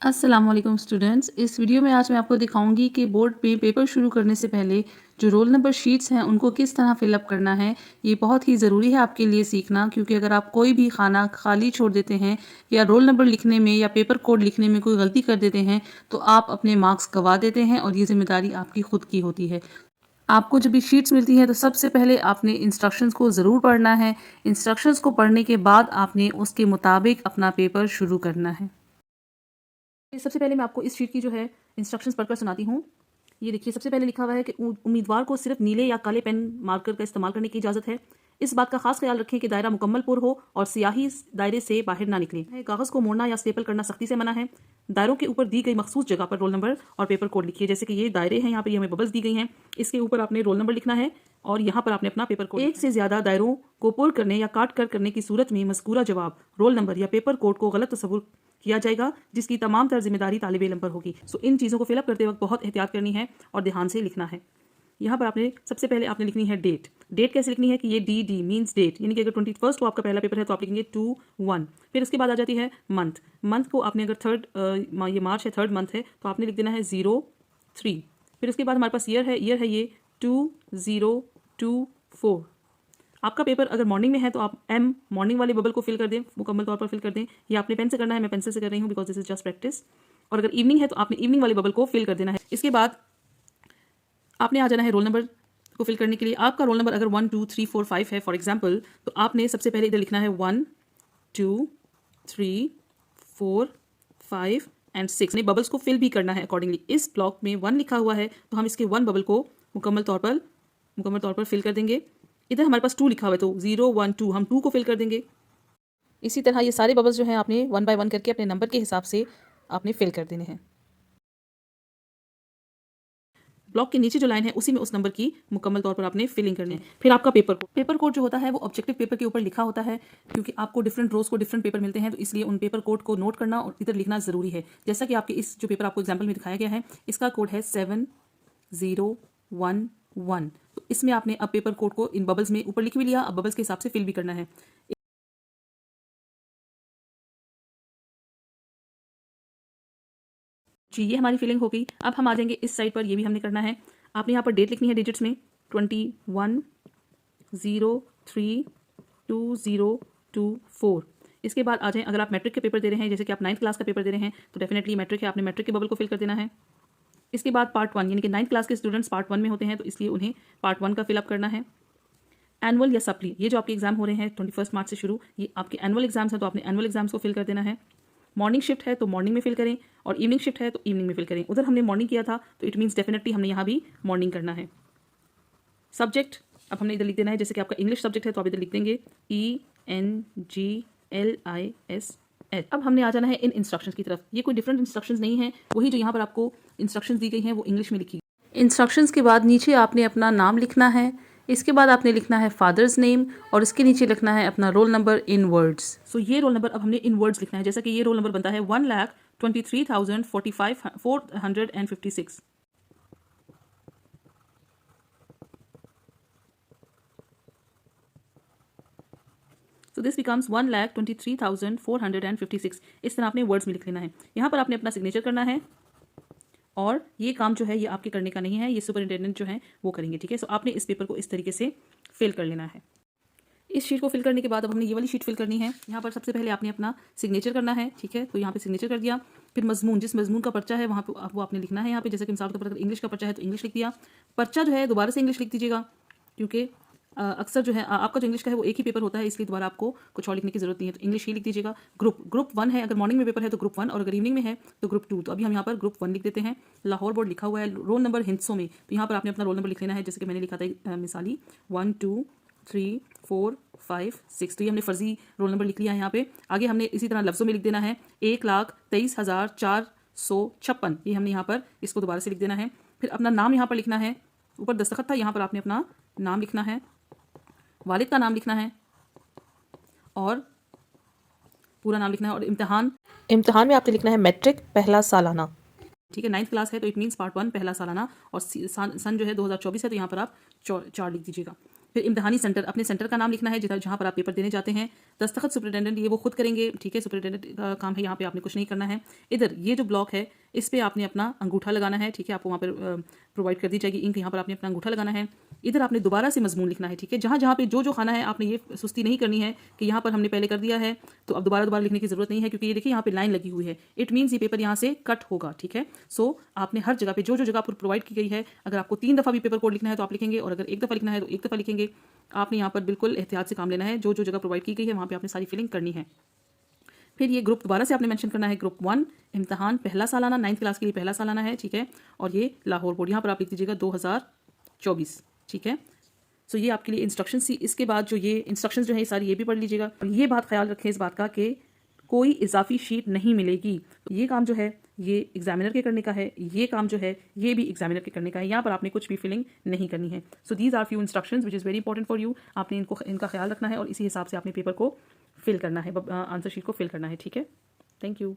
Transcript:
अस्सलाम वालेकुम स्टूडेंट्स। इस वीडियो में आज मैं आपको दिखाऊंगी कि बोर्ड पे पेपर शुरू करने से पहले जो रोल नंबर शीट्स हैं उनको किस तरह फिलअप करना है। ये बहुत ही ज़रूरी है आपके लिए सीखना, क्योंकि अगर आप कोई भी खाना खाली छोड़ देते हैं या रोल नंबर लिखने में या पेपर कोड लिखने में कोई गलती कर देते हैं तो आप अपने मार्क्स गंवा देते हैं और ये जिम्मेदारी आपकी खुद की होती है। आपको जब भी शीट्स मिलती हैं तो सबसे पहले आपने इंस्ट्रक्शंस को ज़रूर पढ़ना है। इंस्ट्रक्शंस को पढ़ने के बाद आपने उसके मुताबिक अपना पेपर शुरू करना है। सबसे पहले मैं आपको इस शीट की जो है इंस्ट्रक्शंस पढ़कर सुनाती हूँ। ये देखिए, सबसे पहले लिखा हुआ है कि उम्मीदवार को सिर्फ नीले या काले पेन मार्कर का इस्तेमाल करने की इजाज़त है। इस बात का खास ख्याल रखें कि दायरा मुकम्मल पुर हो और स्याही दायरे से बाहर ना निकले। कागज़ को मोड़ना या स्टेपल करना सख्ती से मना है। दायरों के ऊपर दी गई मखसूस जगह पर रोल नंबर और पेपर कोड लिखिए। जैसे कि ये दायरे हैं, यहाँ पर ये हमें बबल्स दी गई हैं, इसके ऊपर आपने रोल नंबर लिखना है और यहाँ पर आपने अपना पेपर कोड। एक से ज़्यादा दायरों को पुर करने या काट कर करने की सूरत में मज़कूरा जवाब, रोल नंबर या पेपर कोड को गलत तस्वुर किया जाएगा, जिसकी तमाम तर जिम्मेदारी तालिब इल्म पर होगी। सो इन चीज़ों को फिलअप करते वक्त बहुत एहतियात करनी है और ध्यान से लिखना है। यहाँ पर आपने सबसे पहले आपने लिखनी है डेट। डेट कैसे लिखनी है कि ये डी मींस डेट, यानी कि अगर 21 को आपका पहला पेपर है तो आप लिखेंगे 2/1। फिर उसके बाद आ जाती है मंथ। मंथ को आपने अगर ये मार्च है, थर्ड मंथ है, तो आपने लिख देना है 03। फिर उसके बाद हमारे पास ईयर है ये 2024। आपका पेपर अगर मॉर्निंग में है तो आप एम मॉर्निंग वाले बबल को फिल कर दें, मुकम्मल तौर पर फिल कर दें। ये आपने पेन से करना है, मैं पेंसिल से कर रही हूँ because this is just practice. और अगर इवनिंग है तो आपने इवनिंग वाले बबल को फिल कर देना है। इसके बाद आपने आ जाना है रोल नंबर को फिल करने के लिए। आपका रोल नंबर अगर 1 2 3 4 5 है फॉर एग्जाम्पल, तो आपने सबसे पहले इधर लिखना है 1 2 3 4 5 एंड 6। बबल्स को फिल भी करना है अकॉर्डिंगली। इस ब्लॉक में 1 लिखा हुआ है तो हम इसके 1 बबल को मुकम्मल तौर पर फिल कर देंगे। इधर हमारे पास 2 लिखा हुआ है तो 0 1 2 हम 2 को फिल कर देंगे। इसी तरह ये सारे बबल्स जो हैं आपने 1 बाय 1 करके अपने नंबर के हिसाब से आपने फिल कर देने हैं। ब्लॉक के नीचे जो लाइन है उसी में उस नंबर की मुकम्मल तौर पर आपने फिलिंग करनी है। फिर आपका पेपर कोड जो होता है वो ऑब्जेक्टिव पेपर के ऊपर लिखा होता है, क्योंकि आपको डिफरेंट रोज को डिफरेंट पेपर मिलते हैं, तो इसलिए उन पेपर कोड को नोट करना और इधर लिखना ज़रूरी है। जैसा कि आपके इस जो पेपर आपको एग्जाम्पल में दिखाया गया है, इसका कोड है 7011। तो इसमें आपने अब पेपर कोड को इन बबल्स में ऊपर लिख भी लिया, अब बबल्स के हिसाब से फिल भी करना है। जी, ये हमारी फिलिंग हो गई। अब हम आ जाएंगे इस साइड पर, ये भी हमने करना है। आपने यहाँ पर डेट लिखनी है डिजिट्स में 21/03/2024। इसके बाद आ जाएं, अगर आप मैट्रिक के पेपर दे रहे हैं, जैसे कि आप 9th क्लास का पेपर दे रहे हैं, तो डेफिनेटली मैट्रिक है, आपने मैट्रिक के बबल को फिल कर देना है। इसके बाद पार्ट 1, यानी कि 9th क्लास के स्टूडेंट्स पार्ट 1 में होते हैं, तो इसलिए उन्हें पार्ट 1 का फिलअप करना है। एनुअल या सप्ली, ये जो आपके एग्जाम हो रहे हैं 21 मार्च से शुरू, ये आपके एनुअल एग्जाम्स हैं, तो आपने एनुअल एग्जाम्स को फिल कर देना है। मॉर्निंग शिफ्ट है तो मॉर्निंग में फिल करें, और इवनिंग शिफ्ट है तो इवनिंग में फिल करें। उधर हमने मॉर्निंग किया था तो इट मीन्स डेफिनेटली हमने यहाँ भी मॉर्निंग करना है। सब्जेक्ट अब हमने इधर लिख देना है, जैसे कि आपका इंग्लिश सब्जेक्ट है तो आप इधर लिख देंगे ENGLIS। अब हमने आ जाना है इन इंस्ट्रक्शंस की तरफ। ये कोई डिफरेंट इंस्ट्रक्शंस नहीं है, वही जो यहाँ पर आपको इंस्ट्रक्शंस दी गई हैं वो इंग्लिश में लिखी। इंस्ट्रक्शंस के बाद नीचे आपने अपना नाम लिखना है। इसके बाद आपने लिखना है फादर्स नेम और इसके नीचे लिखना है अपना रोल नंबर इन वर्ड्स। सो ये रोल नंबर अब हमने इन वर्ड्स लिखना है, जैसा कि ये रोल नंबर बनता है 1,23,456। So this becomes 1,23,456। इस तरह आपने वर्ड्स में लिख लेना है। यहाँ पर आपने अपना सिग्नेचर करना है, और ये काम जो है ये आपके करने का नहीं है, ये सुपरिटेंडेंट जो है वो करेंगे, ठीक है। सो आपने इस पेपर को इस तरीके से फिल कर लेना है। इस शीट को फिल करने के बाद अब हमने ये वाली शीट फिल करनी है। यहाँ पर सबसे पहले आपने अपना सिग्नेचर करना है, ठीक है। तो यहाँ पे सिग्नेचर कर दिया। फिर मजमून, जिस मजमून का पर्चा है वहाँ पे वो आपने लिखना है। यहाँ पे जैसे कि मिसाल के तौर पर इंग्लिश का पर्चा है तो इंग्लिश लिख दिया। पर्चा जो है दोबारा से इंग्लिश लिख दीजिएगा, क्योंकि अक्सर जो है आपका जो इंग्लिश का है वो एक ही पेपर होता है, इसलिए दोबारा आपको कुछ और लिखने की जरूरत नहीं है, तो इंग्लिश ही लिख दीजिएगा। ग्रुप 1 है, अगर मॉर्निंग में पेपर है तो ग्रुप 1, और अगर इवनिंग में है तो ग्रुप 2। तो अभी हम यहाँ पर ग्रुप 1 लिख देते हैं। लाहौर बोर्ड लिखा हुआ है, रोल नंबर हिंसों में, तो यहाँ पर आपने अपना रोल नंबर लिख लेना है, जैसे कि मैंने लिखा था मिसाली 1 2 3 4 5 6। तो ये हमने फर्जी रोल नंबर लिख लिया है। यहाँ पे आगे हमने इसी तरह लफ्ज़ों में लिख देना है 1,23,456। ये हमने यहाँ पर इसको दोबारा से लिख देना है। फिर अपना नाम यहाँ पर लिखना है, ऊपर दस्तखत था, यहाँ पर आपने अपना नाम लिखना है, वालिद का नाम लिखना है और पूरा नाम लिखना है। और इम्तिहान में आपने लिखना है मैट्रिक पहला सालाना, ठीक है। 9th क्लास है तो इट मीन्स पार्ट 1 पहला सालाना, और सन जो है 2024 है, तो यहाँ पर आप 4 लिख दीजिएगा। फिर इम्तिहानी सेंटर, अपने सेंटर का नाम लिखना है जहाँ पर आप पेपर देने जाते हैं। दस्तखत सुपरिटेंडेंट ये वो खुद करेंगे, ठीक है, सुपरिटेंडेंट का काम है, यहाँ पे आपने कुछ नहीं करना है। इधर ये जो ब्लॉक है इस पे आपने अपना अंगूठा लगाना है, ठीक है, आपको वहाँ पर प्रोवाइड कर दी जाएगी इंक, यहाँ पर आपने अपना अंगूठा लगाना है। इधर आपने दोबारा से मजमून लिखना है, ठीक है, जहाँ जहाँ पे जो खाना है आपने ये सुस्ती नहीं करनी है कि यहाँ पर हमने पहले कर दिया है तो अब दोबारा लिखने की जरूरत नहीं है, क्योंकि ये देखिए यहाँ पे लाइन लगी हुई है, इट मीन्स ये पेपर यहाँ से कट होगा, ठीक है। सो आपने हर जगह पे जो जगह आपको प्रोवाइड की गई है, अगर आपको 3 दफ़ा भी पेपर कोड लिखना है तो आप लिखेंगे, और अगर 1 दफ़ा लिखना है तो 1 दफ़ा लिखेंगे। आपने यहाँ पर बिल्कुल एहतियात से काम लेना है, जो जगह प्रोवाइड की गई है वहाँ पे आपने सारी फिलिंग करनी है। फिर ये ग्रुप दोबारा से आपने मेंशन करना है, ग्रुप 1 इम्तिहान पहला सालाना, 9th क्लास के लिए पहला सालाना है, ठीक है, और ये लाहौर बोर्ड, यहाँ पर आप लिख दीजिएगा 2024, ठीक है। सो ये आपके लिए इंस्ट्रक्शन सी। इसके बाद जो ये इंस्ट्रक्शंस जो है सारी ये भी पढ़ लीजिएगा, और ये बात ख्याल रखें इस बात का कि कोई इजाफी शीट नहीं मिलेगी। ये काम जो है ये एग्जामिनर के करने का है, ये काम जो है ये भी एग्जामिनर के करने का है, यहाँ पर आपने कुछ भी फिलिंग नहीं करनी है। So these are few instructions which is very important for you. आपने इनका ख्याल रखना है और इसी हिसाब से आपने पेपर को फिल करना है, आंसर शीट को फिल करना है, ठीक है। Thank you.